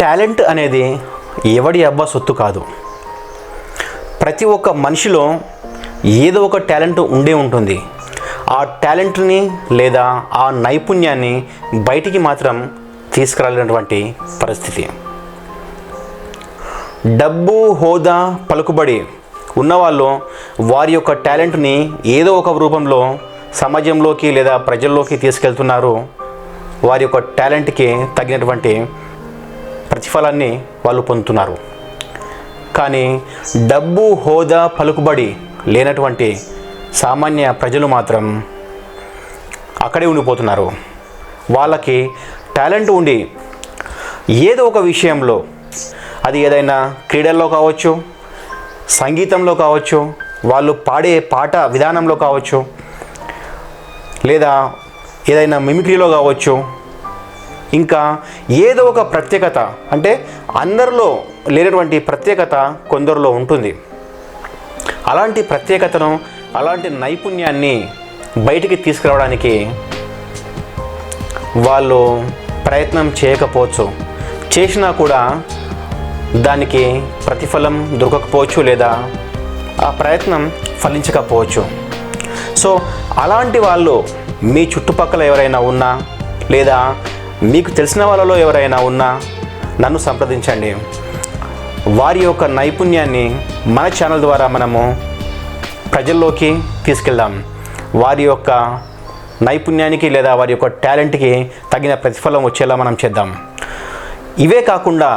Talent అనేది ఎవడి అబ్బా సొత్తు కాదు. ప్రతి ఒక్క మనిషిలో ఏదో ఒక టాలెంట్ ఉండే ఉంటుంది. ఆ టాలెంట్ని లేదా ఆ నైపుణ్యాన్ని బయటికి మాత్రం తీసుకురాలేనటువంటి పరిస్థితి. డబ్బు, హోదా, పలుకుబడి ఉన్నవాళ్ళు వారి యొక్క టాలెంట్ని ఏదో ఒక రూపంలో సమాజంలోకి లేదా ప్రజల్లోకి తీసుకెళ్తున్నారు. వారి యొక్క టాలెంట్కి తగినటువంటి ప్రతిఫలాన్ని వాళ్ళు పొందుతున్నారు. కానీ డబ్బు, హోదా, పలుకుబడి లేనటువంటి సామాన్య ప్రజలు మాత్రం అక్కడే ఉండిపోతున్నారు. వాళ్ళకి టాలెంట్ ఉండి ఏదో ఒక విషయంలో, అది ఏదైనా క్రీడల్లో కావచ్చు, సంగీతంలో కావచ్చు, వాళ్ళు పాడే పాట విధానంలో కావచ్చు, లేదా ఏదైనా మిమిక్రీలో కావచ్చు, ఇంకా ఏదో ఒక ప్రత్యేకత, అంటే అందరిలో లేనటువంటి ప్రత్యేకత కొందరిలో ఉంటుంది. అలాంటి ప్రత్యేకతను, అలాంటి నైపుణ్యాన్ని బయటికి తీసుకురావడానికి వాళ్ళు ప్రయత్నం చేయకపోవచ్చు. చేసినా కూడా దానికి ప్రతిఫలం దొరకకపోవచ్చు, లేదా ఆ ప్రయత్నం ఫలించకపోవచ్చు. సో అలాంటి వాళ్ళు మీ చుట్టుపక్కల ఎవరైనా ఉన్నా, లేదా మీకు తెలిసిన వాళ్ళలో ఎవరైనా ఉన్నా నన్ను సంప్రదించండి. వారి యొక్క నైపుణ్యాన్ని మన ఛానల్ ద్వారా మనము ప్రజల్లోకి తీసుకెళ్దాం. వారి యొక్క నైపుణ్యానికి లేదా వారి యొక్క టాలెంట్కి తగిన ప్రతిఫలం వచ్చేలా మనం చేద్దాం. ఇవే కాకుండా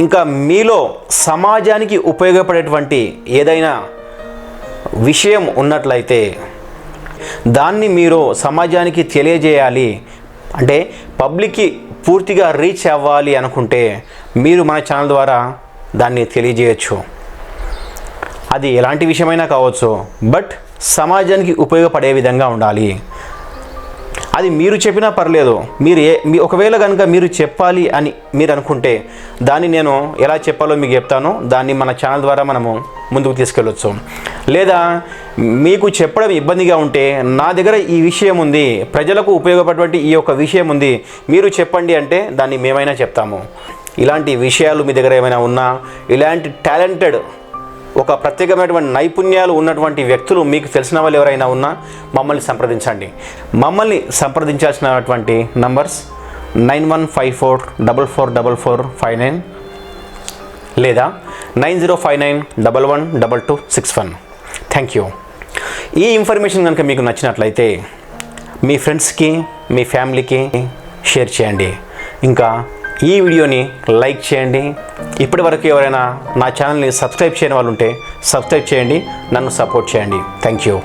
ఇంకా మీలో సమాజానికి ఉపయోగపడేటువంటి ఏదైనా విషయం ఉన్నట్లయితే దాన్ని మీరు సమాజానికి తెలియజేయాలి, అంటే పబ్లిక్కి పూర్తిగా రీచ్ అవ్వాలి అనుకుంటే మీరు మన ఛానల్ ద్వారా దాన్ని తెలియజేయచ్చు. అది ఎలాంటి విషయమైనా కావచ్చు, బట్ సమాజానికి ఉపయోగపడే విధంగా ఉండాలి. అది మీరు చెప్పినా పర్లేదు. ఒకవేళ కనుక మీరు చెప్పాలి అని మీరు అనుకుంటే దాన్ని నేను ఎలా చెప్పాలో మీకు చెప్తాను. దాన్ని మన ఛానల్ ద్వారా మనము ముందుకు తీసుకెళ్ళవచ్చు. లేదా మీకు చెప్పడం ఇబ్బందిగా ఉంటే నా దగ్గర ఈ విషయం ఉంది, ప్రజలకు ఉపయోగపడేటువంటి ఈ యొక్క విషయం ఉంది, మీరు చెప్పండి అంటే దాన్ని మేమైనా చెప్తాము. ఇలాంటి విషయాలు మీ దగ్గర ఏమైనా ఉన్నా, ఇలాంటి టాలెంటెడ్ ఒక ప్రత్యేకమైనటువంటి నైపుణ్యాలు ఉన్నటువంటి వ్యక్తులు మీకు తెలిసిన వాళ్ళు ఎవరైనా ఉన్నా మమ్మల్ని సంప్రదించండి. మమ్మల్ని సంప్రదించాల్సినటువంటి నంబర్స్ 9154444459 లేదా 9059112261. Thank you. ఈ ఇన్ఫర్మేషన్ కనుక మీకు నచ్చినట్లయితే మీ ఫ్రెండ్స్కి, మీ ఫ్యామిలీకి షేర్ చేయండి. ఇంకా ఈ వీడియోని లైక్ చేయండి. ఇప్పటి వరకు ఎవరైనా నా ఛానల్ని సబ్స్క్రైబ్ చేయని వాళ్ళు ఉంటే సబ్స్క్రైబ్ చేయండి, నన్ను సపోర్ట్ చేయండి. Thank you.